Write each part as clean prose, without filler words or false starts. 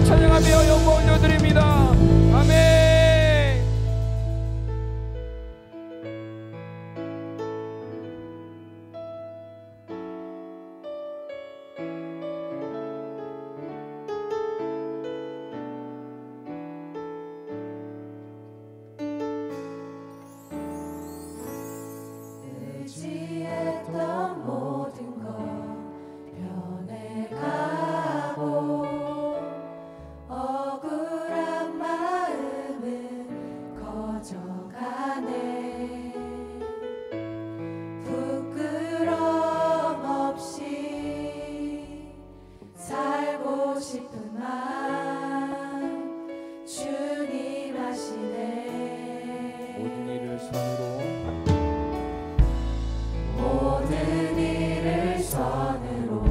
찬양하며 영광 올려드립니다. 아멘. 의지했던 모든 것 변해가고 억울한 마음은 커져가네. 부끄럼 없이 살고 싶은 마음 주님 아시네. 모든 일을 선으로 모든 일을 선으로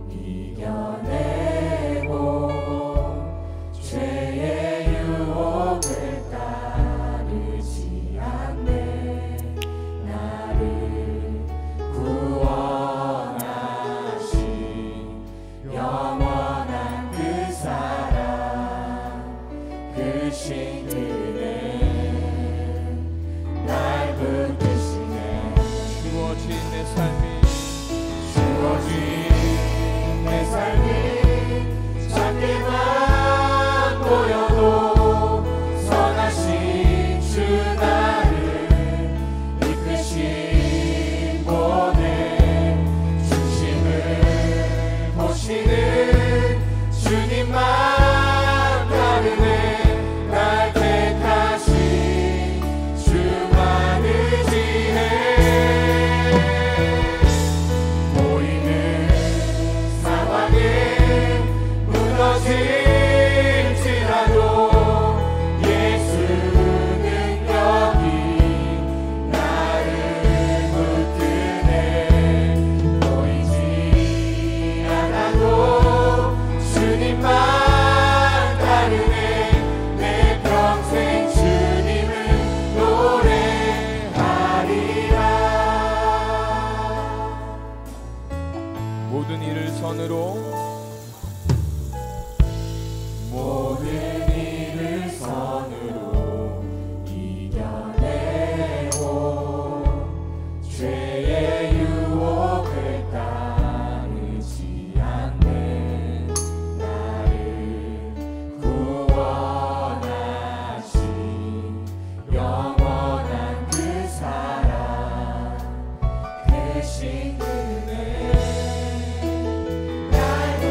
이겨내고 죄의 유혹을 따르지 않네. 나를 구원하신 영원한 그 사랑 그 신들은 날 붙드시네. 주어진 내 삶이 작게만 보여도 선하신 주 나를 이끄시고내 중심을 보시는 주님만 다르네. 날 택하신 주만 의지해. 보이는 상황에 무너질지라도 예수는 여기 나를 붙드네. 보이지 않아도 주님만 다르네. 내 평생 주님을 노래하리라. 모든 일을 선으로 모든 일을 선으로 이겨내고 죄의 유혹을 따르지 않네. 나를 구원하신 영원한 그 사랑 그 신들은 날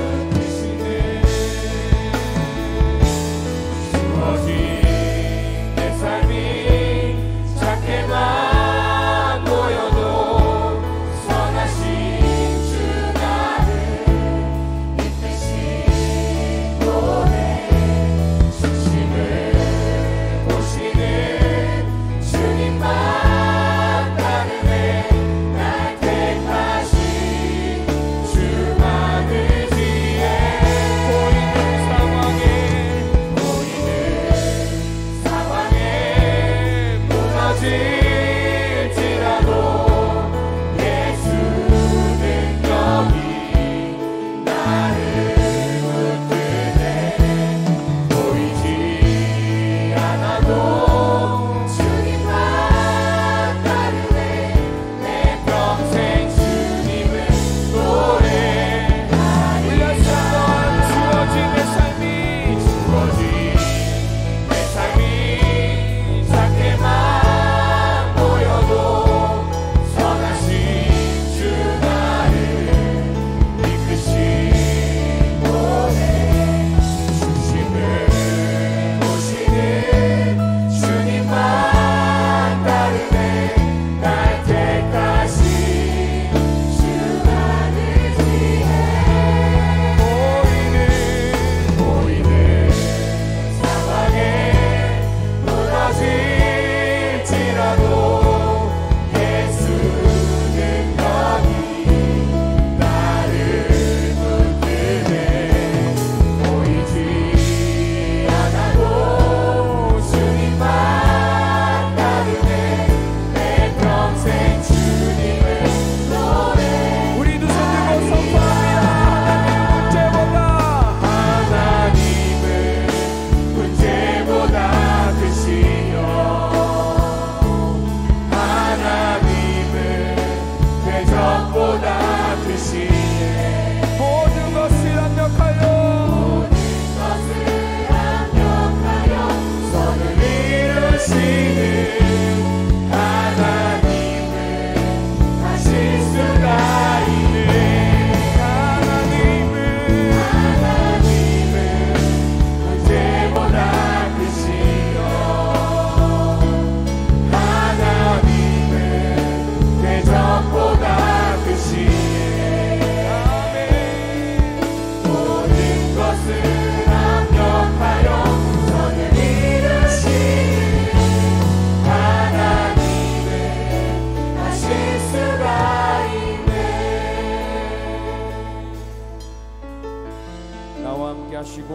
함께 하시고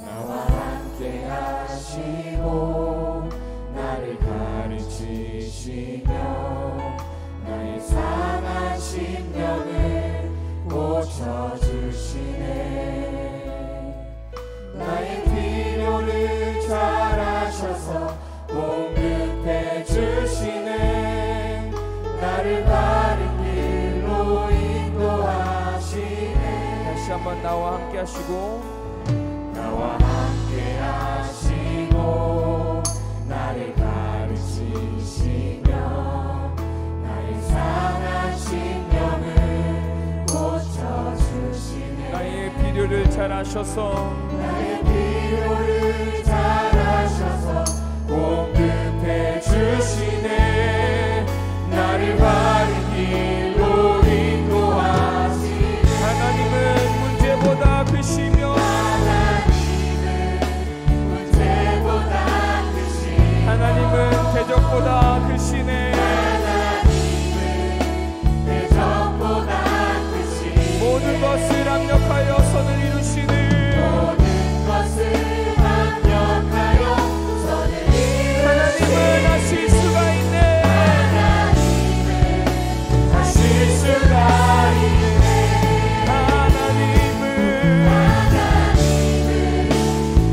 나와 함께 하시고 나를 가르치시며 나의 상한 심령을 고쳐주시네. 나의 필요를 잘 아셔서 공급해 주시네. 나를 바른 길로 인도하시네. 다시 한번 나와 함께 하시고 나와 함께 하시고 나를 가르치시며 나의 상한 심령을 고쳐주시네. 나의 필요를 잘 아셔서 나의 필요를 잘 아셔서 공급해 주시네. 나를 바른 길로 인도하시네. 하나님은 문제보다 크시며 하나님은 대적보다 크시네. 모든 것을 합력하여 선을 이루시는 하나님은 하실 수가 있네.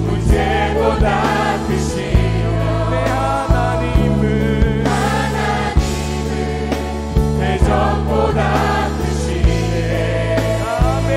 문제보다 크시며 내 하나님은 대적보다 크시네. 아멘.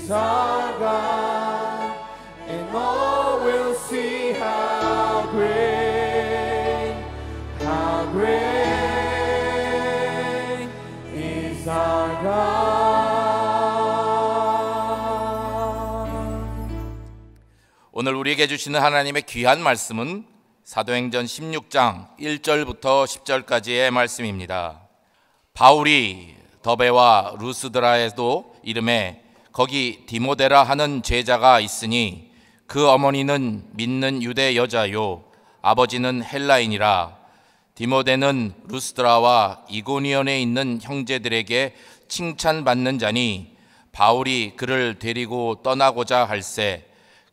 is our God, and all will see how great is our God. 오늘 우리에게 주시는 하나님의 귀한 말씀은 사도행전 16장 1절부터 10절까지의 말씀입니다. 바울이 더베와 루스드라에도 이름에 거기 디모데라 하는 제자가 있으니 그 어머니는 믿는 유대 여자요 아버지는 헬라인이라. 디모데는 루스드라와 이고니온에 있는 형제들에게 칭찬받는 자니 바울이 그를 데리고 떠나고자 할새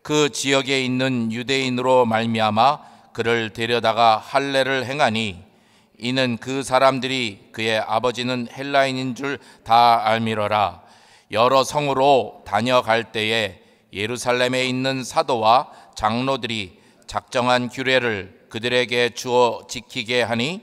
그 지역에 있는 유대인으로 말미암아 그를 데려다가 할례를 행하니 이는 그 사람들이 그의 아버지는 헬라인인 줄 다 알미러라. 여러 성으로 다녀갈 때에 예루살렘에 있는 사도와 장로들이 작정한 규례를 그들에게 주어 지키게 하니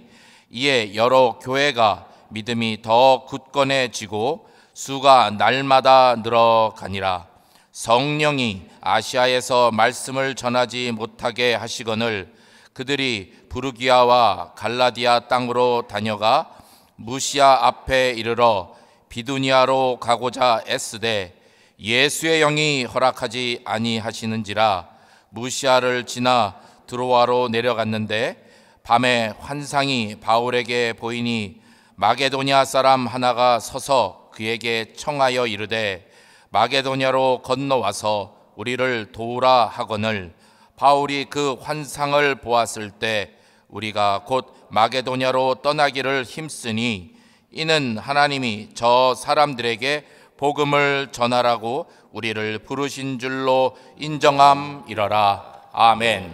이에 여러 교회가 믿음이 더 굳건해지고 수가 날마다 늘어가니라. 성령이 아시아에서 말씀을 전하지 못하게 하시거늘 그들이 부르기아와 갈라디아 땅으로 다녀가 무시아 앞에 이르러 비두니아로 가고자 애쓰되 예수의 영이 허락하지 아니하시는지라. 무시아를 지나 드로아로 내려갔는데 밤에 환상이 바울에게 보이니 마게도냐 사람 하나가 서서 그에게 청하여 이르되 마게도냐로 건너와서 우리를 도우라 하거늘 바울이 그 환상을 보았을 때 우리가 곧 마게도냐로 떠나기를 힘쓰니 이는 하나님이 저 사람들에게 복음을 전하라고 우리를 부르신 줄로 인정함이러라. 아멘.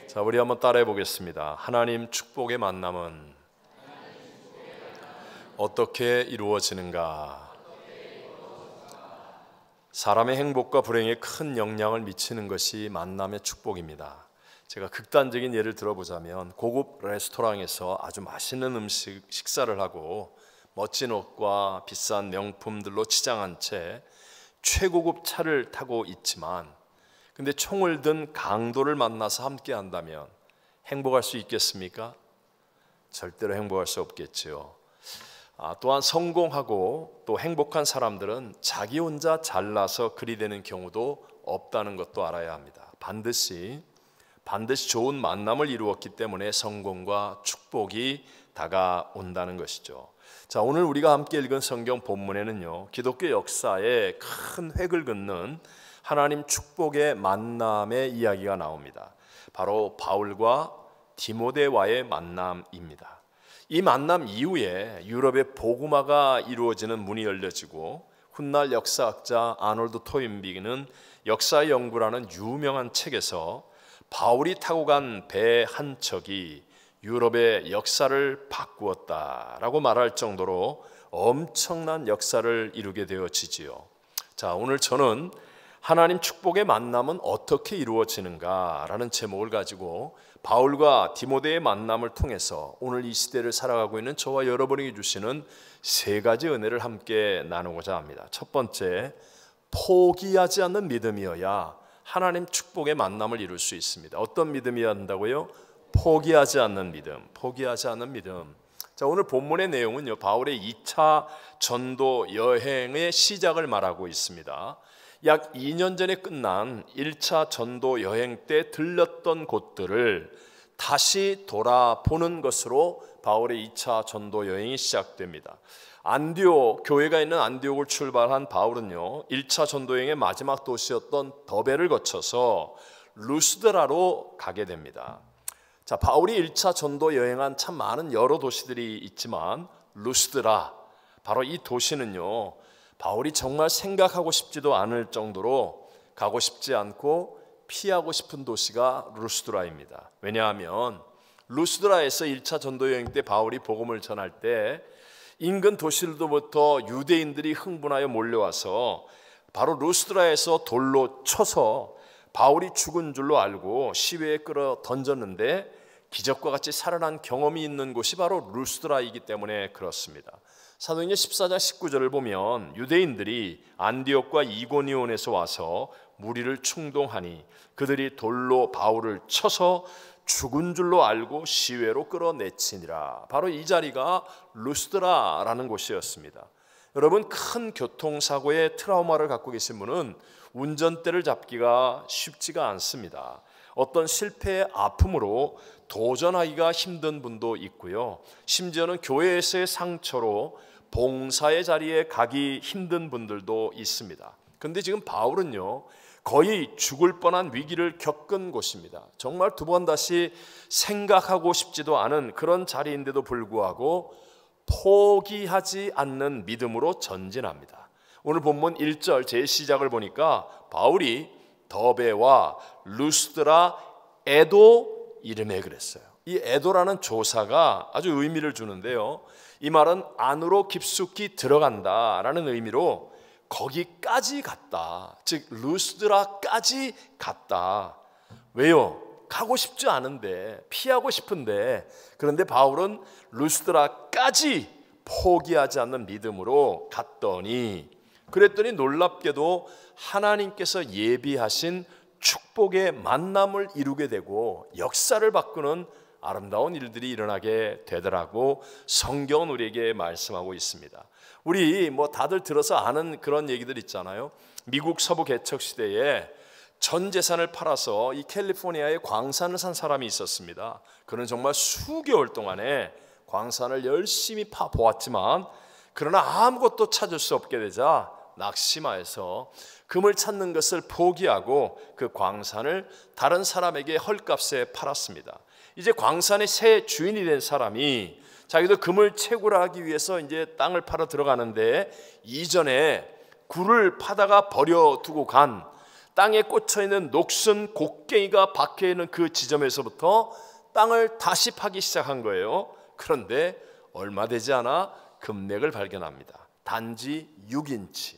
자, 우리 한번 따라해 보겠습니다. 하나님 축복의 만남은 어떻게 이루어지는가? 사람의 행복과 불행에 큰 영향을 미치는 것이 만남의 축복입니다. 제가 극단적인 예를 들어보자면 고급 레스토랑에서 아주 맛있는 식사를 하고 멋진 옷과 비싼 명품들로 치장한 채 최고급 차를 타고 있지만 근데 총을 든 강도를 만나서 함께 한다면 행복할 수 있겠습니까? 절대로 행복할 수 없겠지요. 또한 성공하고 또 행복한 사람들은 자기 혼자 잘나서 그리 되는 경우도 없다는 것도 알아야 합니다. 반드시 좋은 만남을 이루었기 때문에 성공과 축복이 다가온다는 것이죠. 자, 오늘 우리가 함께 읽은 성경 본문에는요, 기독교 역사에 큰 획을 긋는 하나님 축복의 만남의 이야기가 나옵니다. 바로 바울과 디모데와의 만남입니다. 이 만남 이후에 유럽의 복음화가 이루어지는 문이 열려지고 훗날 역사학자 아놀드 토인비는 역사 연구라는 유명한 책에서 바울이 타고 간 배 한 척이 유럽의 역사를 바꾸었다라고 말할 정도로 엄청난 역사를 이루게 되어지지요. 자, 오늘 저는 하나님 축복의 만남은 어떻게 이루어지는가라는 제목을 가지고 바울과 디모데의 만남을 통해서 오늘 이 시대를 살아가고 있는 저와 여러분에게 주시는 세 가지 은혜를 함께 나누고자 합니다. 첫 번째, 포기하지 않는 믿음이어야 하나님 축복의 만남을 이룰 수 있습니다. 어떤 믿음이어야 한다고요? 포기하지 않는 믿음, 포기하지 않는 믿음. 자, 오늘 본문의 내용은요, 바울의 2차 전도 여행의 시작을 말하고 있습니다. 약 2년 전에 끝난 1차 전도 여행 때 들렸던 곳들을 다시 돌아보는 것으로 바울의 2차 전도 여행이 시작됩니다. 안디옥, 교회가 있는 안디옥을 출발한 바울은요, 1차 전도 여행의 마지막 도시였던 더베를 거쳐서 루스드라로 가게 됩니다. 자, 바울이 1차 전도 여행한 참 많은 여러 도시들이 있지만 루스드라, 바로 이 도시는요, 바울이 정말 생각하고 싶지도 않을 정도로 가고 싶지 않고 피하고 싶은 도시가 루스드라입니다. 왜냐하면 루스드라에서 1차 전도 여행 때 바울이 복음을 전할 때 인근 도시들로부터 유대인들이 흥분하여 몰려와서 바로 루스드라에서 돌로 쳐서 바울이 죽은 줄로 알고 시외에 끌어 던졌는데 기적과 같이 살아난 경험이 있는 곳이 바로 루스드라이기 때문에 그렇습니다. 사도행전 14장 19절을 보면 유대인들이 안디옥과 이고니온에서 와서 무리를 충동하니 그들이 돌로 바울을 쳐서 죽은 줄로 알고 시외로 끌어내치니라. 바로 이 자리가 루스드라라는 곳이었습니다. 여러분, 큰 교통사고의 트라우마를 갖고 계신 분은 운전대를 잡기가 쉽지가 않습니다. 어떤 실패의 아픔으로 도전하기가 힘든 분도 있고요. 심지어는 교회에서의 상처로 봉사의 자리에 가기 힘든 분들도 있습니다. 그런데 지금 바울은요, 거의 죽을 뻔한 위기를 겪은 곳입니다. 정말 두 번 다시 생각하고 싶지도 않은 그런 자리인데도 불구하고 포기하지 않는 믿음으로 전진합니다. 오늘 본문 1절 제 시작을 보니까 바울이 더베와 루스드라 에도 이름에 그랬어요. 이 에도라는 조사가 아주 의미를 주는데요, 이 말은 안으로 깊숙이 들어간다라는 의미로 거기까지 갔다, 즉 루스드라까지 갔다. 왜요? 가고 싶지 않은데, 피하고 싶은데, 그런데 바울은 루스드라까지 포기하지 않는 믿음으로 갔더니, 그랬더니 놀랍게도 하나님께서 예비하신 축복의 만남을 이루게 되고 역사를 바꾸는 아름다운 일들이 일어나게 되더라고 성경은 우리에게 말씀하고 있습니다. 우리 다들 들어서 아는 그런 얘기들 있잖아요. 미국 서부 개척 시대에 전 재산을 팔아서 이 캘리포니아에 광산을 산 사람이 있었습니다. 그는 정말 수개월 동안에 광산을 열심히 파보았지만 그러나 아무것도 찾을 수 없게 되자 낙심하여서 금을 찾는 것을 포기하고 그 광산을 다른 사람에게 헐값에 팔았습니다. 이제 광산의 새 주인이 된 사람이 자기도 금을 채굴하기 위해서 이제 땅을 팔아 들어가는데, 이전에 굴을 파다가 버려두고 간 땅에 꽂혀 있는 녹슨 곡괭이가 박혀 있는 그 지점에서부터 땅을 다시 파기 시작한 거예요. 그런데 얼마 되지 않아 금맥을 발견합니다. 단지 6인치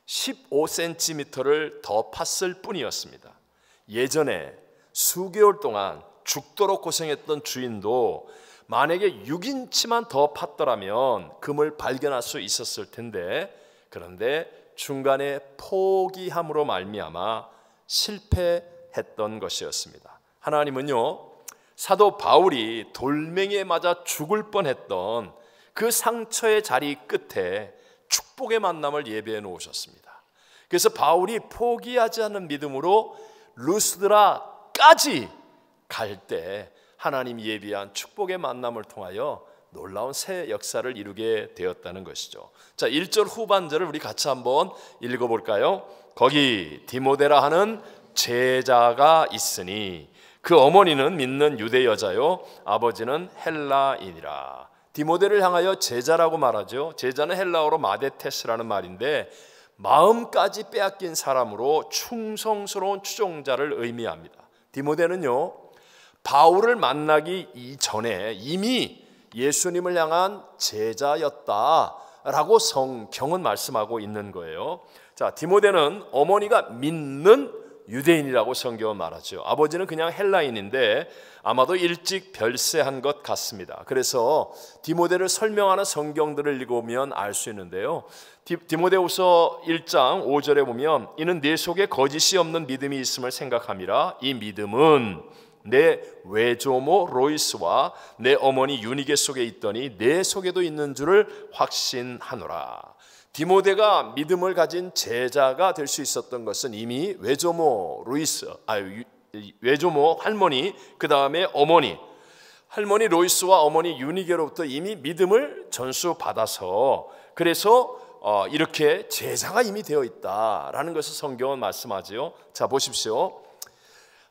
15cm를 더 팠을 뿐이었습니다. 예전에 수개월 동안 죽도록 고생했던 주인도 만약에 6인치만 더 팠더라면 금을 발견할 수 있었을 텐데, 그런데 중간에 포기함으로 말미암아 실패했던 것이었습니다. 하나님은요, 사도 바울이 돌멩이에 맞아 죽을 뻔했던 그 상처의 자리 끝에 축복의 만남을 예비해 놓으셨습니다. 그래서 바울이 포기하지 않는 믿음으로 루스드라까지 갈 때 하나님이 예비한 축복의 만남을 통하여 놀라운 새 역사를 이루게 되었다는 것이죠. 자, 1절 후반절을 우리 같이 한번 읽어볼까요? 거기 디모데라 하는 제자가 있으니 그 어머니는 믿는 유대 여자요 아버지는 헬라인이라. 디모데를 향하여 제자라고 말하죠. 제자는 헬라어로 마데테스라는 말인데 마음까지 빼앗긴 사람으로 충성스러운 추종자를 의미합니다. 디모데는요, 바울을 만나기 이전에 이미 예수님을 향한 제자였다라고 성경은 말씀하고 있는 거예요. 자, 디모데는 어머니가 믿는 유대인이라고 성경은 말하죠. 아버지는 그냥 헬라인인데 아마도 일찍 별세한 것 같습니다. 그래서 디모데를 설명하는 성경들을 읽으면 알 수 있는데요, 디모데후서 1장 5절에 보면 이는 내 속에 거짓이 없는 믿음이 있음을 생각함이라. 이 믿음은 내 외조모 로이스와 내 어머니 유니게 속에 있더니 내 속에도 있는 줄을 확신하노라. 디모데가 믿음을 가진 제자가 될 수 있었던 것은 이미 외조모 로이스, 외조모 할머니, 그 다음에 어머니, 할머니 로이스와 어머니 유니게로부터 이미 믿음을 전수받아서 그래서 이렇게 제자가 이미 되어 있다라는 것을 성경은 말씀하지요. 자, 보십시오.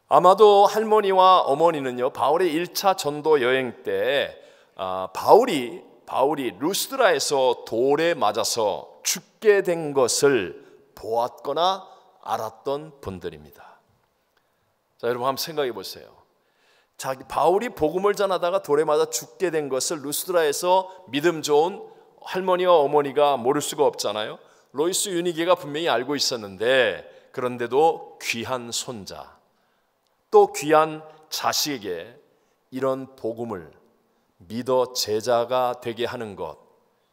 아마도 할머니와 어머니는요, 바울의 1차 전도 여행 때 바울이 루스드라에서 돌에 맞아서 죽게 된 것을 보았거나 알았던 분들입니다. 자, 여러분 한번 생각해 보세요. 바울이 복음을 전하다가 돌에 맞아 죽게 된 것을 루스드라에서 믿음 좋은 할머니와 어머니가 모를 수가 없잖아요. 로이스 유니게가 분명히 알고 있었는데, 그런데도 귀한 손자, 또 귀한 자식에게 이런 복음을 믿어 제자가 되게 하는 것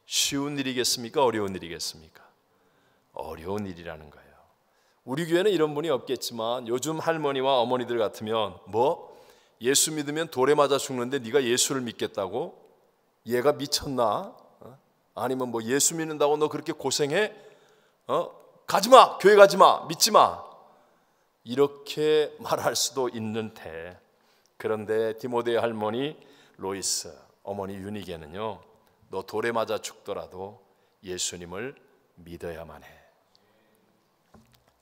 쉬운 일이겠습니까? 어려운 일이겠습니까? 어려운 일이라는 거예요. 우리 교회는 이런 분이 없겠지만 요즘 할머니와 어머니들 같으면 예수 믿으면 돌에 맞아 죽는데 네가 예수를 믿겠다고? 얘가 미쳤나? 아니면 예수 믿는다고 너 그렇게 고생해? 가지마, 교회 가지마, 믿지마, 이렇게 말할 수도 있는데, 그런데 디모데의 할머니 로이스, 어머니 유니게는요, 너 돌에 맞아 죽더라도 예수님을 믿어야만 해.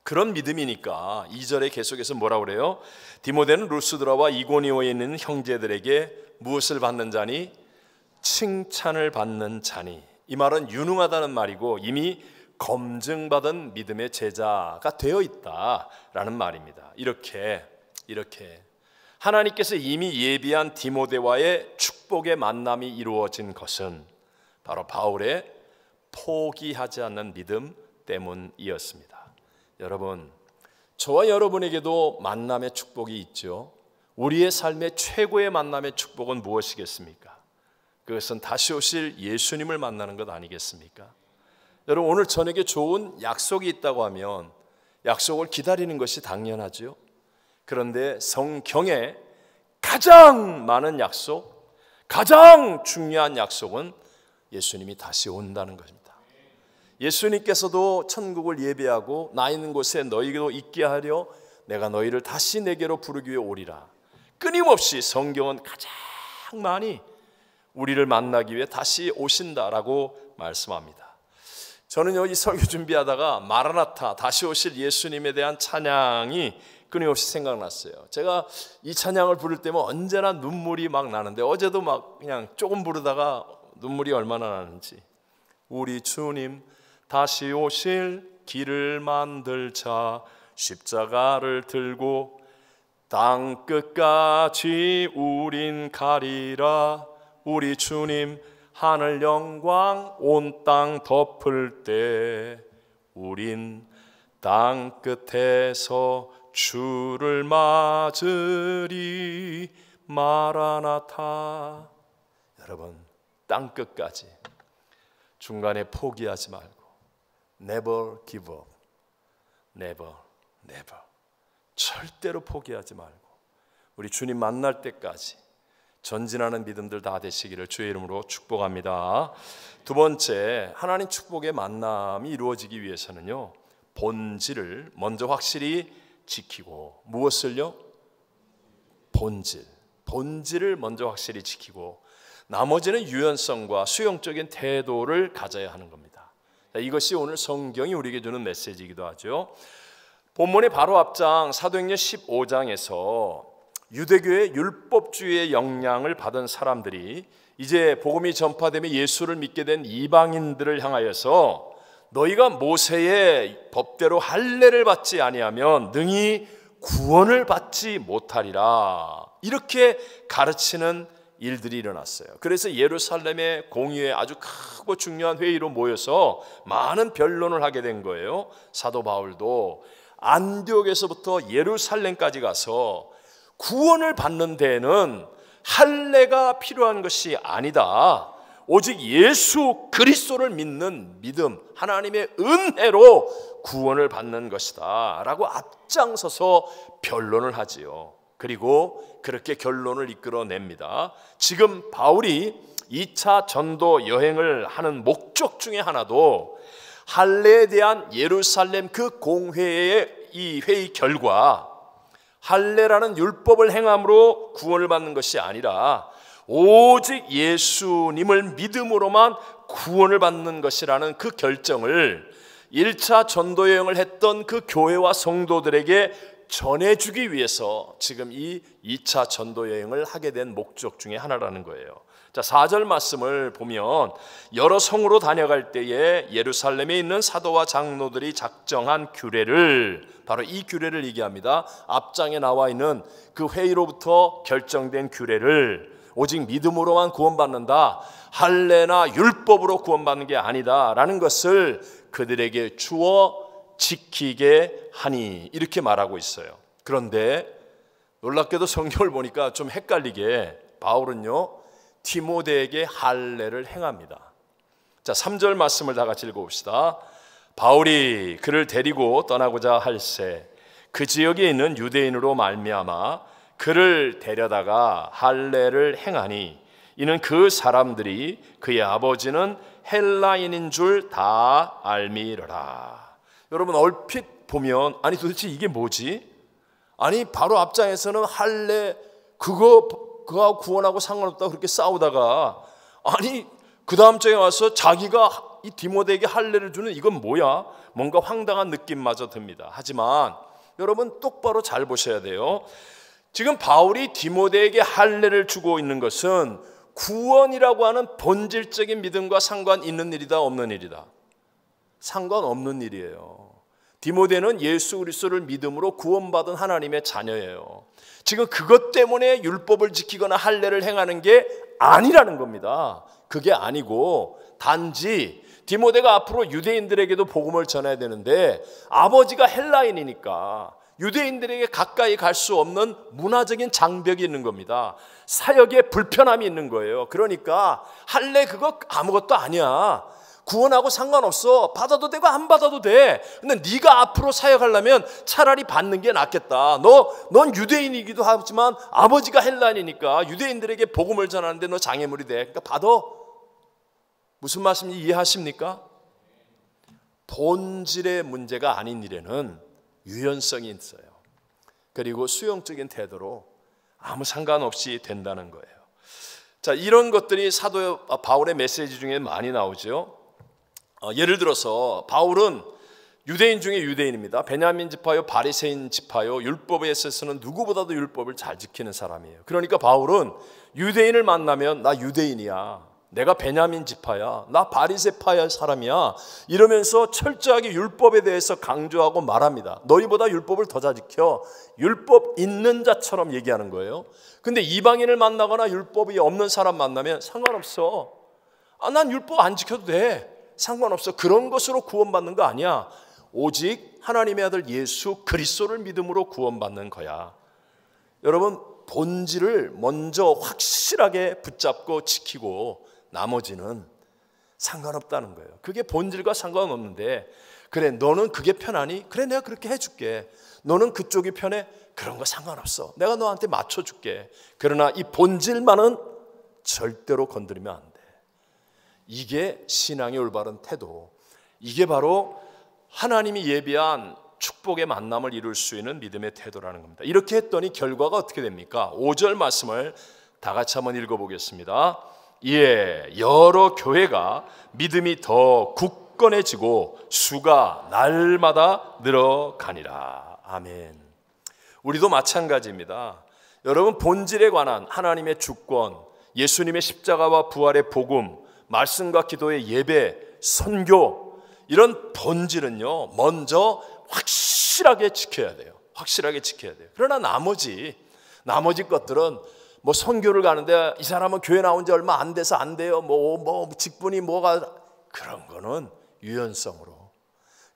그런 믿음이니까 2절에 계속해서 뭐라고 그래요? 디모데는 루스드라와 이고니오에 있는 형제들에게 무엇을 받는 자니? 칭찬을 받는 자니. 이 말은 유능하다는 말이고 이미 검증받은 믿음의 제자가 되어 있다라는 말입니다. 이렇게 하나님께서 이미 예비한 디모데와의 축복의 만남이 이루어진 것은 바로 바울의 포기하지 않는 믿음 때문이었습니다. 여러분, 저와 여러분에게도 만남의 축복이 있죠. 우리의 삶의 최고의 만남의 축복은 무엇이겠습니까? 그것은 다시 오실 예수님을 만나는 것 아니겠습니까? 여러분, 오늘 저녁에 좋은 약속이 있다고 하면 약속을 기다리는 것이 당연하죠. 그런데 성경에 가장 많은 약속, 가장 중요한 약속은 예수님이 다시 온다는 것입니다. 예수님께서도 천국을 예비하고 나 있는 곳에 너희도 있게 하려 내가 너희를 다시 내게로 부르기 위해 오리라. 끊임없이 성경은 가장 많이 우리를 만나기 위해 다시 오신다라고 말씀합니다. 저는요, 이 설교 준비하다가 마라나타, 다시 오실 예수님에 대한 찬양이 끊임없이 생각났어요. 제가 이 찬양을 부를 때면 언제나 눈물이 막 나는데 어제도 막 그냥 조금 부르다가 눈물이 얼마나 나는지. 우리 주님 다시 오실 길을 만들 자, 십자가를 들고 땅 끝까지 우린 가리라. 우리 주님 하늘 영광 온 땅 덮을 때 우린 땅 끝에서 주를 맞으리. 마라나타. 여러분, 땅 끝까지 중간에 포기하지 말고 Never give up. Never. 절대로 포기하지 말고 우리 주님 만날 때까지 전진하는 믿음들 다 되시기를 주의 이름으로 축복합니다. 두 번째, 하나님 축복의 만남이 이루어지기 위해서는요, 본질을 먼저 확실히 지키고, 무엇을요? 본질을 먼저 확실히 지키고 나머지는 유연성과 수용적인 태도를 가져야 하는 겁니다. 이것이 오늘 성경이 우리에게 주는 메시지이기도 하죠. 본문의 바로 앞장 사도행전 15장에서 유대교의 율법주의의 영향을 받은 사람들이 이제 복음이 전파되며 예수를 믿게 된 이방인들을 향하여서 너희가 모세의 법대로 할례를 받지 아니하면 능히 구원을 받지 못하리라, 이렇게 가르치는 일들이 일어났어요. 그래서 예루살렘의 공의회, 아주 크고 중요한 회의로 모여서 많은 변론을 하게 된 거예요. 사도 바울도 안디옥에서부터 예루살렘까지 가서 구원을 받는 데에는 할례가 필요한 것이 아니다, 오직 예수 그리스도를 믿는 믿음, 하나님의 은혜로 구원을 받는 것이다 라고 앞장서서 변론을 하지요. 그리고 그렇게 결론을 이끌어냅니다. 지금 바울이 2차 전도 여행을 하는 목적 중에 하나도 할례에 대한 예루살렘 그 공회의 이 회의 결과, 할례라는 율법을 행함으로 구원을 받는 것이 아니라 오직 예수님을 믿음으로만 구원을 받는 것이라는 그 결정을 1차 전도 여행을 했던 그 교회와 성도들에게 전해주기 위해서 지금 이 2차 전도 여행을 하게 된 목적 중에 하나라는 거예요. 자, 4절 말씀을 보면 여러 성으로 다녀갈 때에 예루살렘에 있는 사도와 장로들이 작정한 규례를, 바로 이 규례를 얘기합니다. 앞장에 나와 있는 그 회의로부터 결정된 규례를, 오직 믿음으로만 구원받는다, 할례나 율법으로 구원받는 게 아니다 라는 것을 그들에게 주어 지키게 하니, 이렇게 말하고 있어요. 그런데 놀랍게도 성경을 보니까 좀 헷갈리게 바울은요 디모데에게 할례를 행합니다. 자, 3절 말씀을 다 같이 읽어봅시다. 바울이 그를 데리고 떠나고자 할새 그 지역에 있는 유대인으로 말미암아 그를 데려다가 할례를 행하니 이는 그 사람들이 그의 아버지는 헬라인인 줄 다 알미러라. 여러분 얼핏 보면 아니 도대체 이게 뭐지? 아니 바로 앞장에서는 할례 그거 구원하고 상관없다고 그렇게 싸우다가 아니 그 다음 장에 와서 자기가 이 디모데에게 할례를 주는 이건 뭐야? 뭔가 황당한 느낌마저 듭니다. 하지만 여러분 똑바로 잘 보셔야 돼요. 지금 바울이 디모데에게 할례를 주고 있는 것은 구원이라고 하는 본질적인 믿음과 상관 있는 일이다 없는 일이다? 상관없는 일이에요. 디모데는 예수 그리스도를 믿음으로 구원받은 하나님의 자녀예요. 지금 그것 때문에 율법을 지키거나 할례를 행하는 게 아니라는 겁니다. 그게 아니고 단지 디모데가 앞으로 유대인들에게도 복음을 전해야 되는데 아버지가 헬라인이니까 유대인들에게 가까이 갈 수 없는 문화적인 장벽이 있는 겁니다. 사역에 불편함이 있는 거예요. 그러니까 할례 그거 아무것도 아니야. 구원하고 상관없어. 받아도 되고 안 받아도 돼. 근데 네가 앞으로 사역하려면 차라리 받는 게 낫겠다. 넌 유대인이기도 하지만 아버지가 헬라인이니까 유대인들에게 복음을 전하는데 너 장애물이 돼. 그러니까 받아. 무슨 말씀인지 이해하십니까? 본질의 문제가 아닌 일에는 유연성이 있어요. 그리고 수용적인 태도로 아무 상관없이 된다는 거예요. 자, 이런 것들이 사도 바울의 메시지 중에 많이 나오죠. 예를 들어서 바울은 유대인 중에 유대인입니다. 베냐민 지파요, 바리새인 지파요, 율법에 있어서는 누구보다도 율법을 잘 지키는 사람이에요. 그러니까 바울은 유대인을 만나면 나 유대인이야, 내가 베냐민 지파야, 나 바리새파의 사람이야 이러면서 철저하게 율법에 대해서 강조하고 말합니다. 너희보다 율법을 더 잘 지켜. 율법 있는 자처럼 얘기하는 거예요. 근데 이방인을 만나거나 율법이 없는 사람 만나면 상관없어. 난 율법 안 지켜도 돼. 상관없어. 그런 것으로 구원받는 거 아니야. 오직 하나님의 아들 예수 그리스도를 믿음으로 구원받는 거야. 여러분 본질을 먼저 확실하게 붙잡고 지키고 나머지는 상관없다는 거예요. 그게 본질과 상관없는데 그래 너는 그게 편하니? 그래 내가 그렇게 해줄게. 너는 그쪽이 편해? 그런 거 상관없어. 내가 너한테 맞춰줄게. 그러나 이 본질만은 절대로 건드리면 안 돼. 이게 신앙의 올바른 태도. 이게 바로 하나님이 예비한 축복의 만남을 이룰 수 있는 믿음의 태도라는 겁니다. 이렇게 했더니 결과가 어떻게 됩니까? 5절 말씀을 다 같이 한번 읽어보겠습니다. 예, 여러 교회가 믿음이 더 굳건해지고 수가 날마다 늘어가니라. 아멘. 우리도 마찬가지입니다. 여러분 본질에 관한 하나님의 주권, 예수님의 십자가와 부활의 복음, 말씀과 기도의 예배, 선교 이런 본질은요 먼저 확실하게 지켜야 돼요. 확실하게 지켜야 돼요. 그러나 나머지 것들은 뭐 선교를 가는데 이 사람은 교회 나온 지 얼마 안 돼서 안 돼요. 뭐 직분이 뭐가 그런 거는 유연성으로,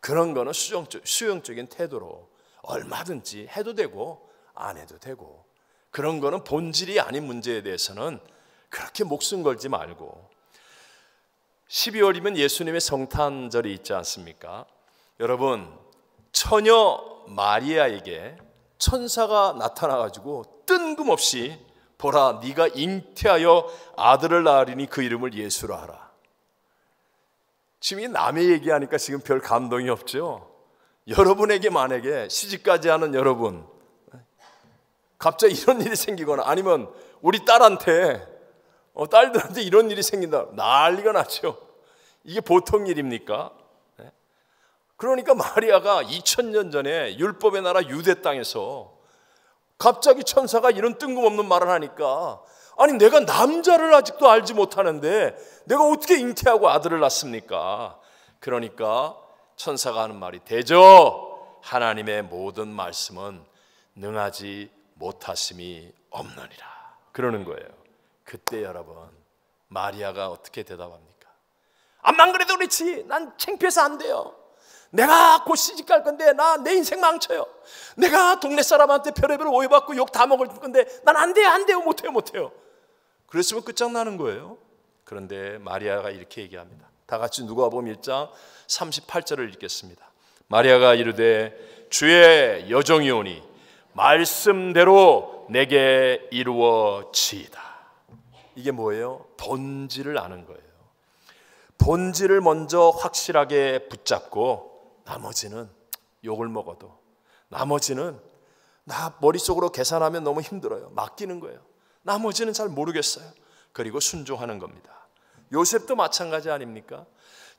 그런 거는 수용적인 태도로 얼마든지 해도 되고 안 해도 되고, 그런 거는 본질이 아닌 문제에 대해서는 그렇게 목숨 걸지 말고. 12월이면 예수님의 성탄절이 있지 않습니까? 여러분 처녀 마리아에게 천사가 나타나가지고 뜬금없이 보라 네가 잉태하여 아들을 낳으리니 그 이름을 예수라 하라. 지금 이 남의 얘기하니까 지금 별 감동이 없죠? 여러분에게 만약에 시집까지 하는 여러분 갑자기 이런 일이 생기거나 아니면 우리 딸한테 딸들한테 이런 일이 생긴다 난리가 나죠. 이게 보통 일입니까? 그러니까 마리아가 2000년 전에 율법의 나라 유대 땅에서 갑자기 천사가 이런 뜬금없는 말을 하니까 아니 내가 남자를 아직도 알지 못하는데 내가 어떻게 잉태하고 아들을 낳습니까? 그러니까 천사가 하는 말이 되죠. 하나님의 모든 말씀은 능하지 못하심이 없느니라 그러는 거예요. 그때 여러분 마리아가 어떻게 대답합니까? 암만 그래도 그렇지 난 창피해서 안 돼요. 내가 곧 시집 갈 건데 나 내 인생 망쳐요. 내가 동네 사람한테 별의별 오해받고 욕 다 먹을 건데 난 안 돼요 못해요. 그랬으면 끝장나는 거예요. 그런데 마리아가 이렇게 얘기합니다. 다 같이 누가복음 1장 38절을 읽겠습니다. 마리아가 이르되 주의 여종이오니 말씀대로 내게 이루어지이다. 이게 뭐예요? 본질을 아는 거예요. 본질을 먼저 확실하게 붙잡고 나머지는 욕을 먹어도, 나머지는 나 머릿속으로 계산하면 너무 힘들어요. 맡기는 거예요. 나머지는 잘 모르겠어요. 그리고 순종하는 겁니다. 요셉도 마찬가지 아닙니까?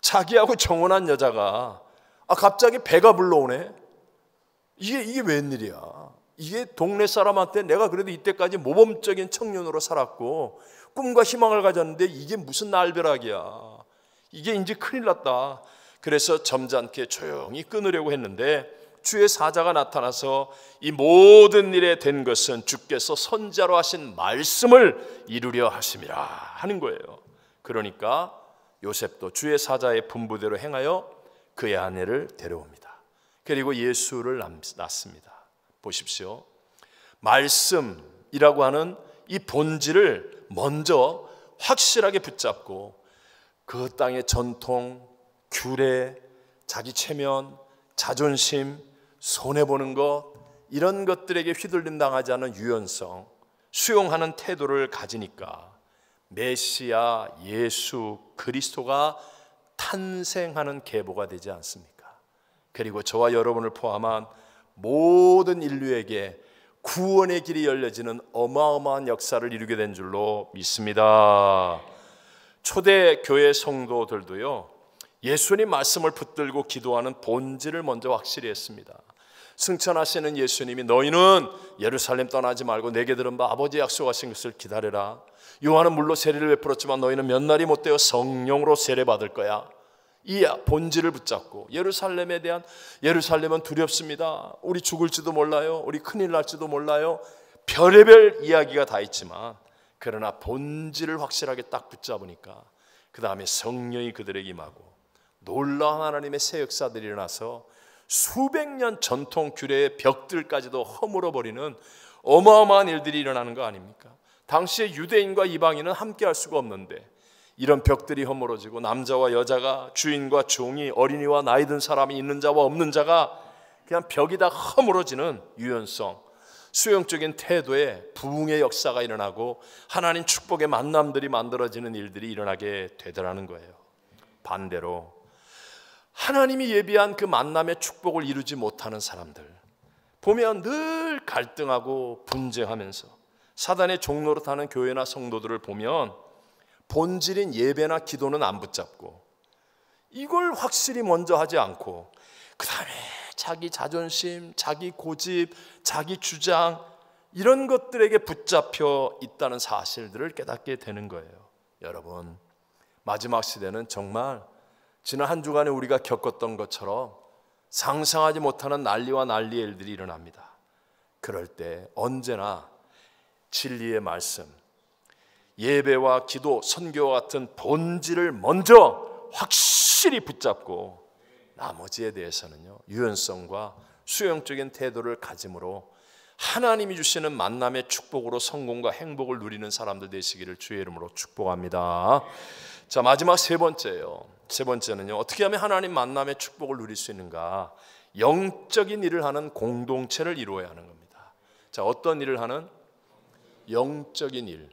자기하고 정혼한 여자가 갑자기 배가 불러오네. 이게 웬일이야? 이게 동네 사람한테 내가 그래도 이때까지 모범적인 청년으로 살았고 꿈과 희망을 가졌는데 이게 무슨 날벼락이야. 이게 이제 큰일 났다. 그래서 점잖게 조용히 끊으려고 했는데 주의 사자가 나타나서 이 모든 일에 된 것은 주께서 선지자로 하신 말씀을 이루려 하심이라 하는 거예요. 그러니까 요셉도 주의 사자의 분부대로 행하여 그의 아내를 데려옵니다. 그리고 예수를 낳습니다. 보십시오. 말씀이라고 하는 이 본질을 먼저 확실하게 붙잡고 그 땅의 전통, 규례, 자기 체면, 자존심, 손해보는 것, 이런 것들에게 휘둘림 당하지 않은 유연성, 수용하는 태도를 가지니까 메시아 예수 그리스도가 탄생하는 계보가 되지 않습니까? 그리고 저와 여러분을 포함한 모든 인류에게 구원의 길이 열려지는 어마어마한 역사를 이루게 된 줄로 믿습니다. 초대 교회 성도들도요, 예수님 말씀을 붙들고 기도하는 본질을 먼저 확실히 했습니다. 승천하시는 예수님이 너희는 예루살렘 떠나지 말고 내게 들은 바 아버지 약속하신 것을 기다려라. 요한은 물로 세례를 베풀었지만 너희는 몇 날이 못 되어 성령으로 세례받을 거야. 이 본질을 붙잡고 예루살렘은 두렵습니다. 우리 죽을지도 몰라요. 우리 큰일 날지도 몰라요. 별의별 이야기가 다 있지만 그러나 본질을 확실하게 딱 붙잡으니까 그 다음에 성령이 그들에게 임하고 놀라운 하나님의 새 역사들이 일어나서 수백 년 전통 규례의 벽들까지도 허물어버리는 어마어마한 일들이 일어나는 거 아닙니까? 당시에 유대인과 이방인은 함께 할 수가 없는데 이런 벽들이 허물어지고 남자와 여자가, 주인과 종이, 어린이와 나이 든 사람이, 있는 자와 없는 자가 그냥 벽이 다 허물어지는 유연성, 수용적인 태도에 부흥의 역사가 일어나고 하나님 축복의 만남들이 만들어지는 일들이 일어나게 되더라는 거예요. 반대로 하나님이 예비한 그 만남의 축복을 이루지 못하는 사람들 보면 늘 갈등하고 분쟁하면서 사단의 종로로 타는 교회나 성도들을 보면 본질인 예배나 기도는 안 붙잡고 이걸 확실히 먼저 하지 않고 그 다음에 자기 자존심, 자기 고집, 자기 주장 이런 것들에게 붙잡혀 있다는 사실들을 깨닫게 되는 거예요. 여러분, 마지막 시대는 정말 지난 한 주간에 우리가 겪었던 것처럼 상상하지 못하는 난리와 난리의 일들이 일어납니다. 그럴 때 언제나 진리의 말씀, 예배와 기도, 선교와 같은 본질을 먼저 확실히 붙잡고 나머지에 대해서는요, 유연성과 수용적인 태도를 가짐으로 하나님이 주시는 만남의 축복으로 성공과 행복을 누리는 사람들 되시기를 주의 이름으로 축복합니다. 자, 마지막 세 번째예요. 세 번째는요, 어떻게 하면 하나님 만남의 축복을 누릴 수 있는가? 영적인 일을 하는 공동체를 이루어야 하는 겁니다. 자, 어떤 일을 하는? 영적인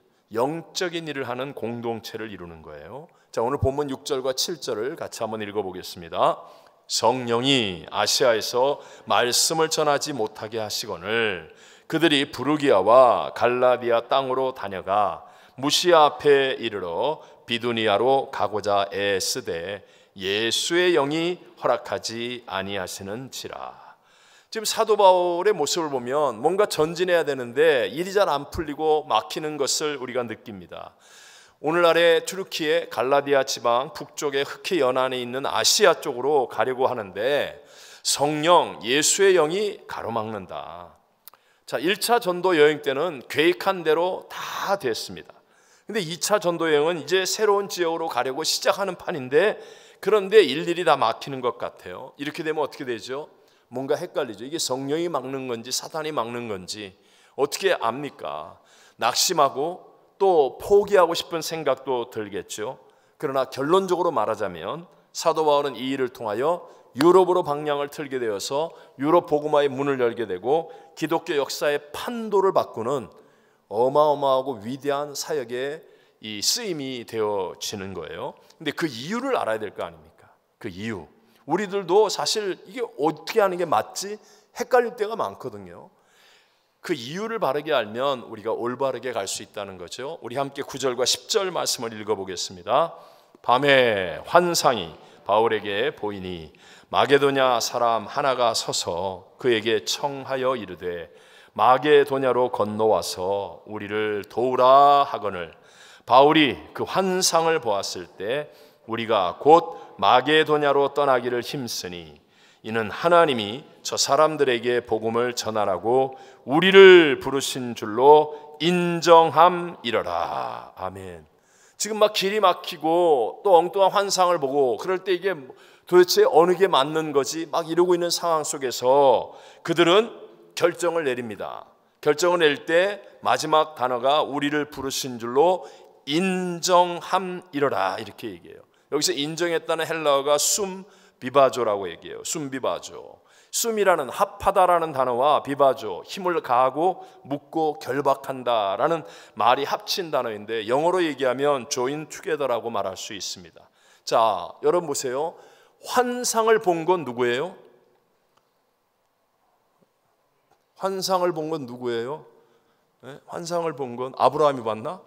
일을 하는 공동체를 이루는 거예요. 자, 오늘 본문 6절과 7절을 같이 한번 읽어보겠습니다. 성령이 아시아에서 말씀을 전하지 못하게 하시거늘 그들이 부르기아와 갈라디아 땅으로 다녀가 무시아 앞에 이르러 비두니아로 가고자 애쓰되 예수의 영이 허락하지 아니하시는지라. 지금 사도 바울의 모습을 보면 뭔가 전진해야 되는데 일이 잘 안 풀리고 막히는 것을 우리가 느낍니다. 오늘날의 튀르키예 갈라디아 지방 북쪽의 흑해 연안에 있는 아시아 쪽으로 가려고 하는데 성령 예수의 영이 가로막는다. 자, 1차 전도 여행 때는 계획한 대로 다 됐습니다. 근데 2차 전도 여행은 이제 새로운 지역으로 가려고 시작하는 판인데 그런데 일일이 다 막히는 것 같아요. 이렇게 되면 어떻게 되죠? 뭔가 헷갈리죠. 이게 성령이 막는 건지 사단이 막는 건지 어떻게 압니까? 낙심하고 또 포기하고 싶은 생각도 들겠죠. 그러나 결론적으로 말하자면 사도 바울은 이 일을 통하여 유럽으로 방향을 틀게 되어서 유럽 복음화의 문을 열게 되고 기독교 역사의 판도를 바꾸는 어마어마하고 위대한 사역의 이 쓰임이 되어지는 거예요. 근데 그 이유를 알아야 될 거 아닙니까? 그 이유. 우리들도 사실 이게 어떻게 하는 게 맞지? 헷갈릴 때가 많거든요. 그 이유를 바르게 알면 우리가 올바르게 갈 수 있다는 거죠. 우리 함께 9절과 10절 말씀을 읽어보겠습니다. 밤에 환상이 바울에게 보이니 마게도냐 사람 하나가 서서 그에게 청하여 이르되 마게도냐로 건너와서 우리를 도우라 하거늘 바울이 그 환상을 보았을 때 우리가 곧 마게도냐로 떠나기를 힘쓰니 이는 하나님이 저 사람들에게 복음을 전하라고 우리를 부르신 줄로 인정함이러라. 아멘. 지금 막 길이 막히고 또 엉뚱한 환상을 보고 그럴 때 이게 도대체 어느 게 맞는 거지 막 이러고 있는 상황 속에서 그들은 결정을 내립니다. 결정을 낼 때 마지막 단어가 우리를 부르신 줄로 인정함이러라 이렇게 얘기해요. 여기서 인정했다는 헬라어가 숨비바조라고 얘기해요. 숨비바조. 숨이라는 합하다라는 단어와 비바조, 힘을 가하고 묶고 결박한다라는 말이 합친 단어인데 영어로 얘기하면 join together라고 말할 수 있습니다. 자, 여러분 보세요. 환상을 본 건 누구예요? 환상을 본 건 누구예요? 네? 환상을 본 건 아브라함이 봤나?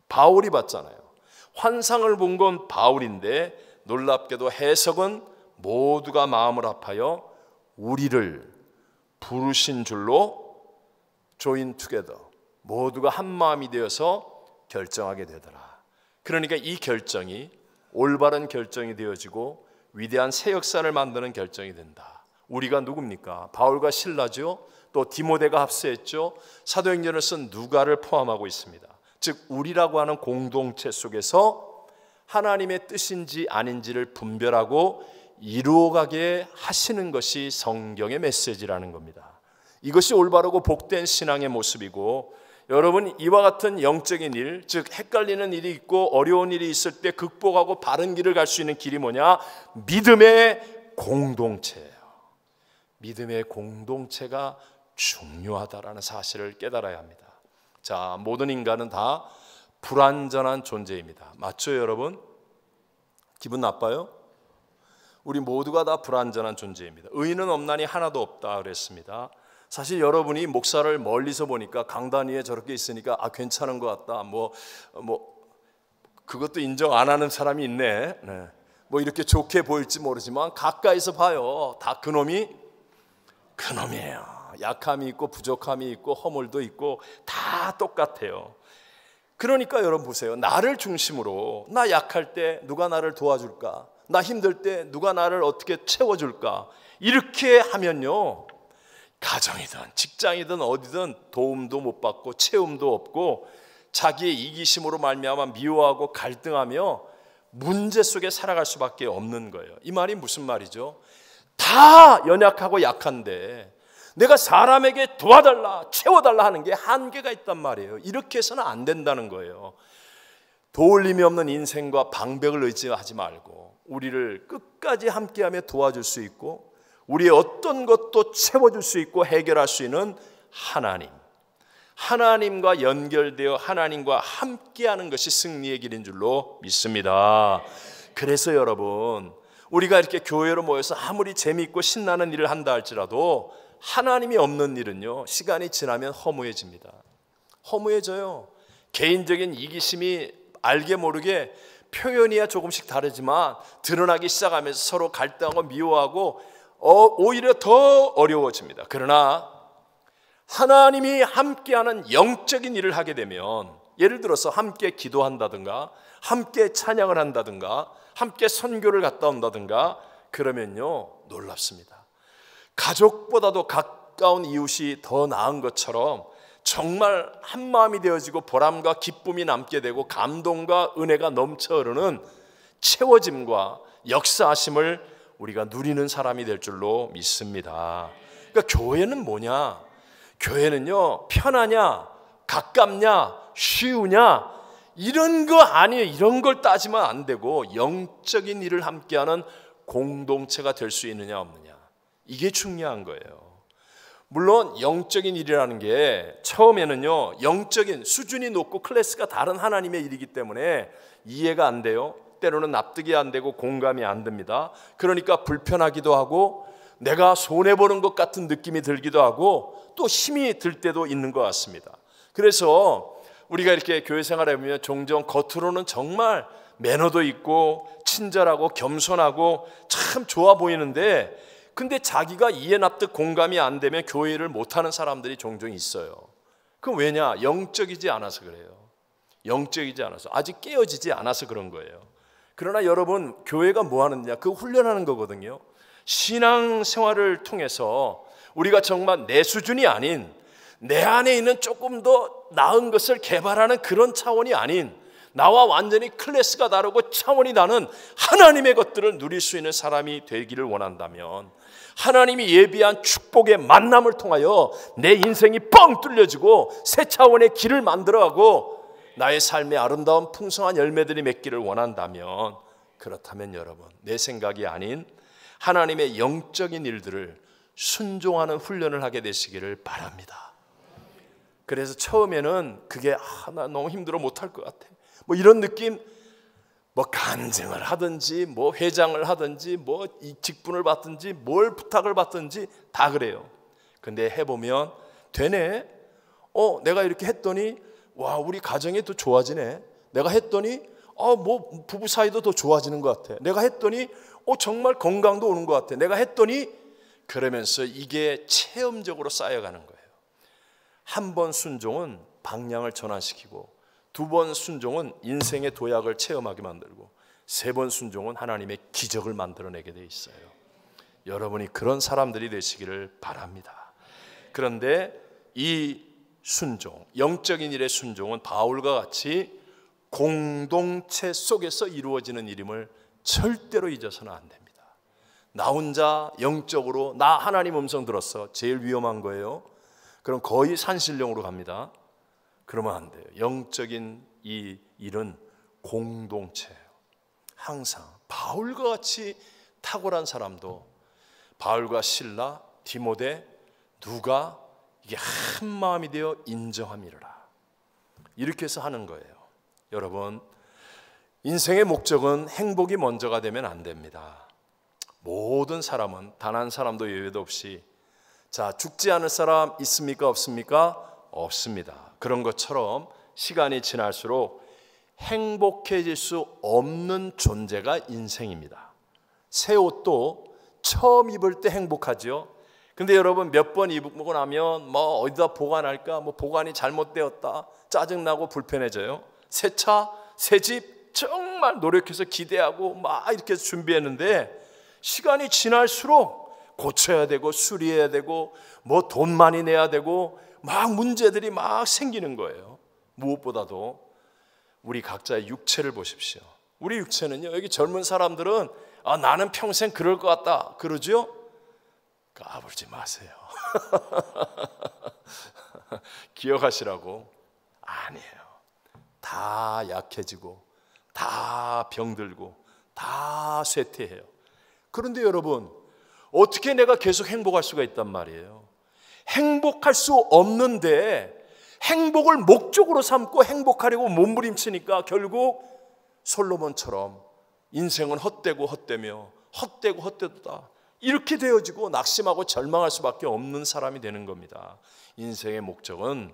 바울이 봤잖아요. 환상을 본 건 바울인데 놀랍게도 해석은 모두가 마음을 합하여 우리를 부르신 줄로 join together, 모두가 한 마음이 되어서 결정하게 되더라. 그러니까 이 결정이 올바른 결정이 되어지고 위대한 새 역사를 만드는 결정이 된다. 우리가 누굽니까? 바울과 실라죠. 또 디모데가 합세했죠. 사도행전을 쓴 누가를 포함하고 있습니다. 즉 우리라고 하는 공동체 속에서 하나님의 뜻인지 아닌지를 분별하고 이루어가게 하시는 것이 성경의 메시지라는 겁니다. 이것이 올바르고 복된 신앙의 모습이고 여러분 이와 같은 영적인 일, 즉 헷갈리는 일이 있고 어려운 일이 있을 때 극복하고 바른 길을 갈 수 있는 길이 뭐냐? 믿음의 공동체예요. 믿음의 공동체가 중요하다라는 사실을 깨달아야 합니다. 자, 모든 인간은 다 불완전한 존재입니다. 맞죠, 여러분? 기분 나빠요? 우리 모두가 다 불완전한 존재입니다. 의인은 없나니 하나도 없다 그랬습니다. 사실 여러분이 목사를 멀리서 보니까 강단 위에 저렇게 있으니까 괜찮은 것 같다. 뭐 그것도 인정 안 하는 사람이 있네. 네. 뭐 이렇게 좋게 보일지 모르지만 가까이서 봐요. 다 그놈이에요. 약함이 있고 부족함이 있고 허물도 있고 다 똑같아요. 그러니까 여러분 보세요. 나를 중심으로 나 약할 때 누가 나를 도와줄까? 나 힘들 때 누가 나를 어떻게 채워줄까? 이렇게 하면요, 가정이든 직장이든 어디든 도움도 못 받고 채움도 없고 자기의 이기심으로 말미암아 미워하고 갈등하며 문제 속에 살아갈 수밖에 없는 거예요. 이 말이 무슨 말이죠? 다 연약하고 약한데 내가 사람에게 도와달라 채워달라 하는 게 한계가 있단 말이에요. 이렇게 해서는 안 된다는 거예요. 도울림이 없는 인생과 방백을 의지하지 말고 우리를 끝까지 함께하며 도와줄 수 있고 우리의 어떤 것도 채워줄 수 있고 해결할 수 있는 하나님과 연결되어 하나님과 함께하는 것이 승리의 길인 줄로 믿습니다. 그래서 여러분 우리가 이렇게 교회로 모여서 아무리 재미있고 신나는 일을 한다 할지라도 하나님이 없는 일은요, 시간이 지나면 허무해집니다. 허무해져요. 개인적인 이기심이 알게 모르게 표현이야 조금씩 다르지만 드러나기 시작하면서 서로 갈등하고 미워하고 오히려 더 어려워집니다. 그러나 하나님이 함께하는 영적인 일을 하게 되면, 예를 들어서 함께 기도한다든가 함께 찬양을 한다든가 함께 선교를 갔다 온다든가 그러면요 놀랍습니다. 가족보다도 가까운 이웃이 더 나은 것처럼 정말 한마음이 되어지고 보람과 기쁨이 남게 되고 감동과 은혜가 넘쳐 흐르는 채워짐과 역사하심을 우리가 누리는 사람이 될 줄로 믿습니다. 그러니까 교회는 뭐냐? 교회는요, 편하냐 가깝냐, 쉬우냐, 이런 거 아니에요. 이런 걸 따지면 안 되고 영적인 일을 함께하는 공동체가 될 수 있느냐 없느냐, 이게 중요한 거예요. 물론 영적인 일이라는 게 처음에는요, 영적인 수준이 높고 클래스가 다른 하나님의 일이기 때문에 이해가 안 돼요. 때로는 납득이 안 되고 공감이 안 됩니다. 그러니까 불편하기도 하고 내가 손해보는 것 같은 느낌이 들기도 하고 또 힘이 들 때도 있는 것 같습니다. 그래서 우리가 이렇게 교회 생활을 해보면 종종 겉으로는 정말 매너도 있고 친절하고 겸손하고 참 좋아 보이는데, 근데 자기가 이해 납득 공감이 안 되면 교회를 못하는 사람들이 종종 있어요. 그럼 왜냐? 영적이지 않아서 그래요. 영적이지 않아서, 아직 깨어지지 않아서 그런 거예요. 그러나 여러분, 교회가 뭐 하느냐? 그거 훈련하는 거거든요. 신앙생활을 통해서 우리가 정말 내 수준이 아닌, 내 안에 있는 조금 더 나은 것을 개발하는 그런 차원이 아닌, 나와 완전히 클래스가 다르고 차원이 다른 하나님의 것들을 누릴 수 있는 사람이 되기를 원한다면, 하나님이 예비한 축복의 만남을 통하여 내 인생이 뻥 뚫려지고 새 차원의 길을 만들어가고 나의 삶의 아름다운 풍성한 열매들이 맺기를 원한다면, 그렇다면 여러분, 내 생각이 아닌 하나님의 영적인 일들을 순종하는 훈련을 하게 되시기를 바랍니다. 그래서 처음에는 그게 나 너무 힘들어 못할 것 같아, 뭐 이런 느낌, 뭐 간증을 하든지 뭐 회장을 하든지 뭐 이 직분을 받든지 뭘 부탁을 받든지 다 그래요. 근데 해보면 되네. 내가 이렇게 했더니 와, 우리 가정이 더 좋아지네. 내가 했더니 뭐 부부 사이도 더 좋아지는 것 같아. 내가 했더니 정말 건강도 오는 것 같아. 내가 했더니, 그러면서 이게 체험적으로 쌓여가는 거예요. 한 번 순종은 방향을 전환시키고, 두 번 순종은 인생의 도약을 체험하게 만들고, 세 번 순종은 하나님의 기적을 만들어내게 돼 있어요. 여러분이 그런 사람들이 되시기를 바랍니다. 그런데 이 순종, 영적인 일의 순종은 바울과 같이 공동체 속에서 이루어지는 일임을 절대로 잊어서는 안 됩니다. 나 혼자 영적으로 나 하나님 음성 들었어, 제일 위험한 거예요. 그럼 거의 산신령으로 갑니다. 그러면 안 돼요. 영적인 이 일은 공동체예요. 항상 바울과 같이 탁월한 사람도, 바울과 실라, 디모데, 누가 이게 한 마음이 되어 인정함이라, 이렇게 해서 하는 거예요. 여러분, 인생의 목적은 행복이 먼저가 되면 안 됩니다. 모든 사람은 단 한 사람도 예외도 없이, 자, 죽지 않을 사람 있습니까? 없습니까? 없습니다. 그런 것처럼 시간이 지날수록 행복해질 수 없는 존재가 인생입니다. 새 옷도 처음 입을 때 행복하죠. 근데 여러분, 몇 번 입고 나면 뭐 어디다 보관할까, 뭐 보관이 잘못되었다, 짜증나고 불편해져요. 새 차, 새 집 정말 노력해서 기대하고 막 이렇게 준비했는데, 시간이 지날수록 고쳐야 되고 수리해야 되고 뭐 돈 많이 내야 되고 막 문제들이 막 생기는 거예요. 무엇보다도 우리 각자의 육체를 보십시오. 우리 육체는요, 여기 젊은 사람들은 나는 평생 그럴 것 같다 그러죠? 까불지 마세요. 기억하시라고. 아니에요. 다 약해지고 다 병들고 다 쇠퇴해요. 그런데 여러분, 어떻게 내가 계속 행복할 수가 있단 말이에요? 행복할 수 없는데 행복을 목적으로 삼고 행복하려고 몸부림치니까 결국 솔로몬처럼 인생은 헛되고 헛되며 헛되고 헛되다, 이렇게 되어지고 낙심하고 절망할 수밖에 없는 사람이 되는 겁니다. 인생의 목적은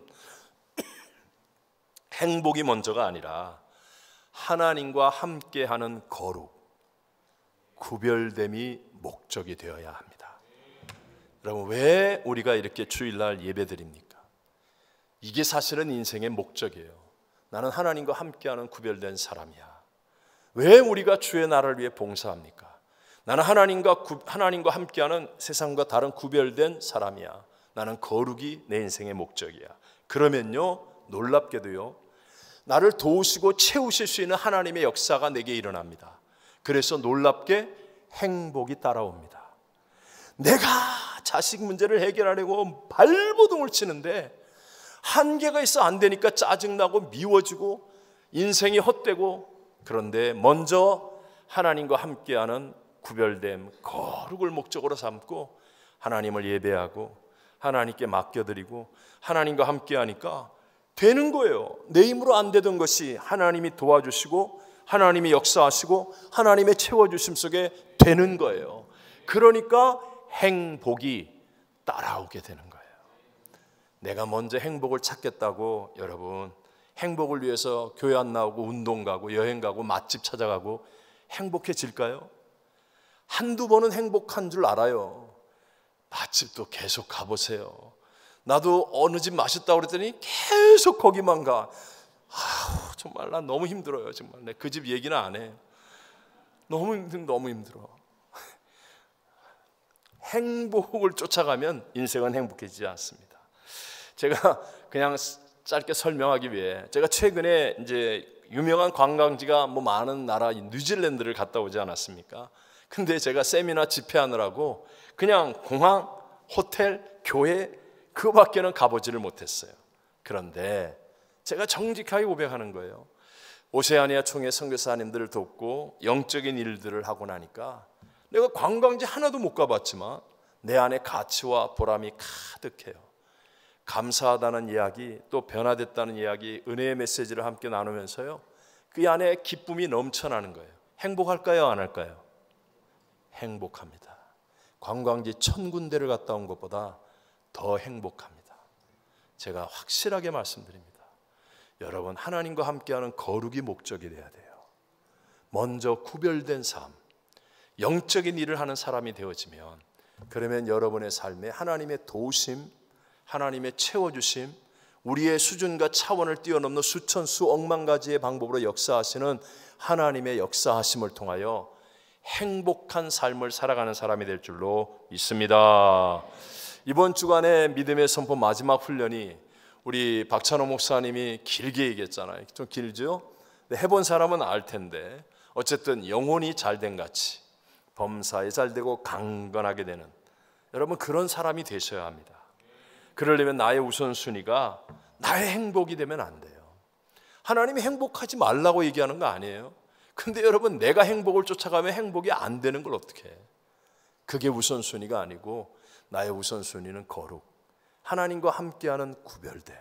행복이 먼저가 아니라 하나님과 함께하는 거룩, 구별됨이 목적이 되어야 합니다. 여러분, 왜 우리가 이렇게 주일날 예배드립니까? 이게 사실은 인생의 목적이에요. 나는 하나님과 함께하는 구별된 사람이야. 왜 우리가 주의 나라를 위해 봉사합니까? 나는 하나님과 함께하는 세상과 다른 구별된 사람이야. 나는 거룩이 내 인생의 목적이야. 그러면요, 놀랍게도요, 나를 도우시고 채우실 수 있는 하나님의 역사가 내게 일어납니다. 그래서 놀랍게 행복이 따라옵니다. 내가 자식 문제를 해결하려고 발버둥을 치는데 한계가 있어 안 되니까 짜증나고 미워지고 인생이 헛되고, 그런데 먼저 하나님과 함께하는 구별됨, 거룩을 목적으로 삼고 하나님을 예배하고 하나님께 맡겨드리고 하나님과 함께하니까 되는 거예요. 내 힘으로 안 되던 것이 하나님이 도와주시고 하나님이 역사하시고 하나님의 채워주심 속에 되는 거예요. 그러니까 행복이 따라오게 되는 거예요. 내가 먼저 행복을 찾겠다고 여러분 행복을 위해서 교회 안 나오고 운동 가고 여행 가고 맛집 찾아가고 행복해질까요? 한두 번은 행복한 줄 알아요. 맛집도 계속 가보세요. 나도 어느 집 맛있다고 그랬더니 계속 거기만 가. 정말 난 너무 힘들어요. 정말 그 집 얘기는 안 해. 너무 힘들어. 행복을 쫓아가면 인생은 행복해지지 않습니다. 제가 그냥 짧게 설명하기 위해, 제가 최근에 이제 유명한 관광지가 뭐 많은 나라 뉴질랜드를 갔다 오지 않았습니까? 근데 제가 세미나 집회하느라고 그냥 공항, 호텔, 교회 그거밖에는 가보지를 못했어요. 그런데 제가 정직하게 고백하는 거예요. 오세아니아 총회 선교사님들을 돕고 영적인 일들을 하고 나니까 내가 관광지 하나도 못 가봤지만 내 안에 가치와 보람이 가득해요. 감사하다는 이야기, 또 변화됐다는 이야기, 은혜의 메시지를 함께 나누면서요, 그 안에 기쁨이 넘쳐나는 거예요. 행복할까요? 안 할까요? 행복합니다. 관광지 1000군데를 갔다 온 것보다 더 행복합니다. 제가 확실하게 말씀드립니다. 여러분, 하나님과 함께하는 거룩이 목적이 돼야 돼요. 먼저 구별된 삶, 영적인 일을 하는 사람이 되어지면, 그러면 여러분의 삶에 하나님의 도우심, 하나님의 채워주심, 우리의 수준과 차원을 뛰어넘는 수천 수억만 가지의 방법으로 역사하시는 하나님의 역사하심을 통하여 행복한 삶을 살아가는 사람이 될 줄로 믿습니다. 이번 주간에 믿음의 선포 마지막 훈련이 우리 박찬호 목사님이 길게 얘기했잖아요. 좀 길죠? 해본 사람은 알 텐데 어쨌든 영혼이 잘된 같이 범사에 잘되고 강건하게 되는 여러분, 그런 사람이 되셔야 합니다. 그러려면 나의 우선순위가 나의 행복이 되면 안 돼요. 하나님이 행복하지 말라고 얘기하는 거 아니에요. 근데 여러분, 내가 행복을 쫓아가면 행복이 안 되는 걸 어떻게 해? 그게 우선순위가 아니고 나의 우선순위는 거룩, 하나님과 함께하는 구별됨.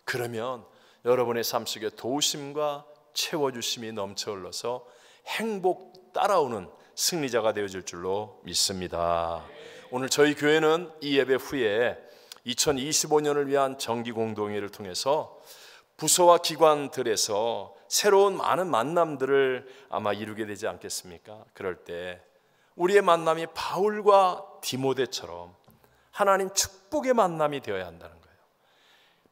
그러면 여러분의 삶 속에 도우심과 채워주심이 넘쳐 흘러서 행복 따라오는 승리자가 되어질 줄로 믿습니다. 오늘 저희 교회는 이 예배 후에 2025년을 위한 정기공동회를 통해서 부서와 기관들에서 새로운 많은 만남들을 아마 이루게 되지 않겠습니까? 그럴 때 우리의 만남이 바울과 디모데처럼 하나님 축복의 만남이 되어야 한다는 거예요.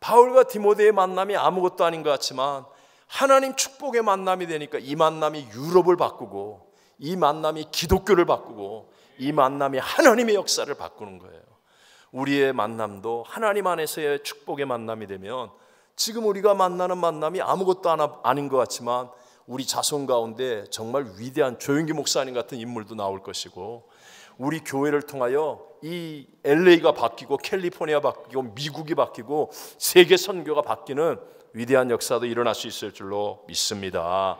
바울과 디모데의 만남이 아무것도 아닌 것 같지만 하나님 축복의 만남이 되니까 이 만남이 유럽을 바꾸고, 이 만남이 기독교를 바꾸고, 이 만남이 하나님의 역사를 바꾸는 거예요. 우리의 만남도 하나님 안에서의 축복의 만남이 되면 지금 우리가 만나는 만남이 아무것도 아닌 것 같지만 우리 자손 가운데 정말 위대한 조용기 목사님 같은 인물도 나올 것이고, 우리 교회를 통하여 이 LA가 바뀌고 캘리포니아 바뀌고 미국이 바뀌고 세계 선교가 바뀌는 위대한 역사도 일어날 수 있을 줄로 믿습니다.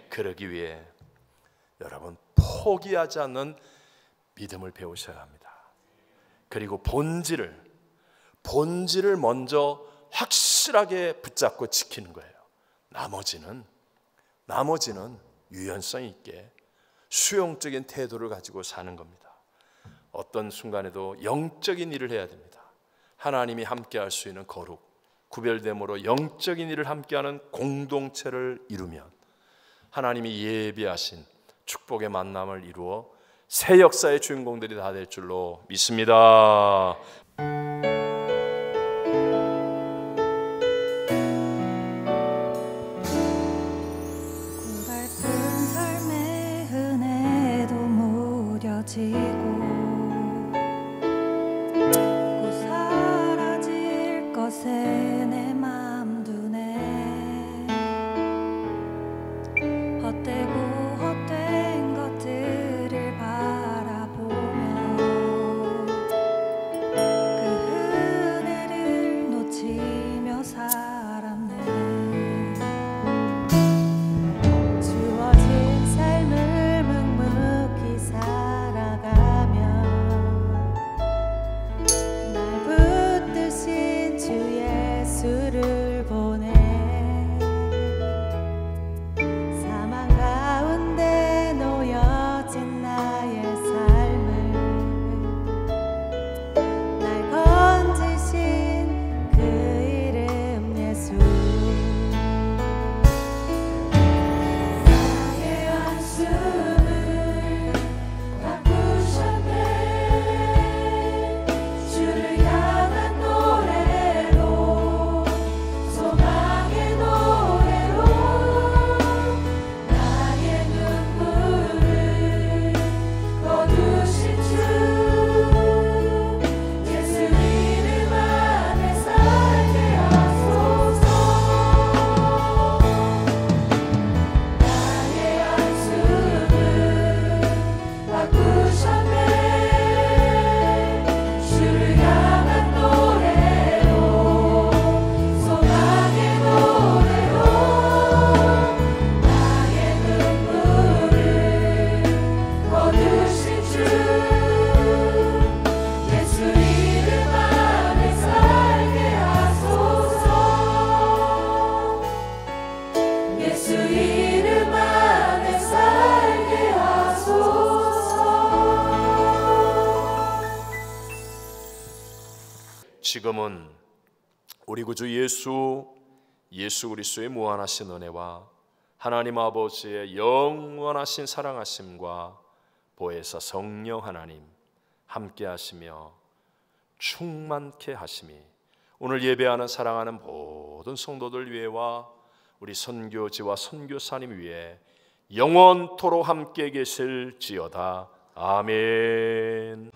그러기 위해 여러분, 포기하지 않는 믿음을 배우셔야 합니다. 그리고 본질을 먼저 확실하게 붙잡고 지키는 거예요. 나머지는 유연성 있게 수용적인 태도를 가지고 사는 겁니다. 어떤 순간에도 영적인 일을 해야 됩니다. 하나님이 함께할 수 있는 거룩, 구별됨으로 영적인 일을 함께하는 공동체를 이루면 하나님이 예비하신 축복의 만남을 이루어 새 역사의 주인공들이 다 될 줄로 믿습니다. 고달픈 삶의 은혜도 무뎌지고 곧 사라질 것에 내 맘 두네. 헛되고 헛된 것들을 바라보며 그 지금은 우리 구주 예수 그리스도의 무한하신 은혜와 하나님 아버지의 영원하신 사랑하심과 보혜사 성령 하나님 함께 하시며 충만케 하심이 오늘 예배하는 사랑하는 모든 성도들 위에와 우리 선교지와 선교사님 위에 영원토록 함께 계실지어다. 아멘.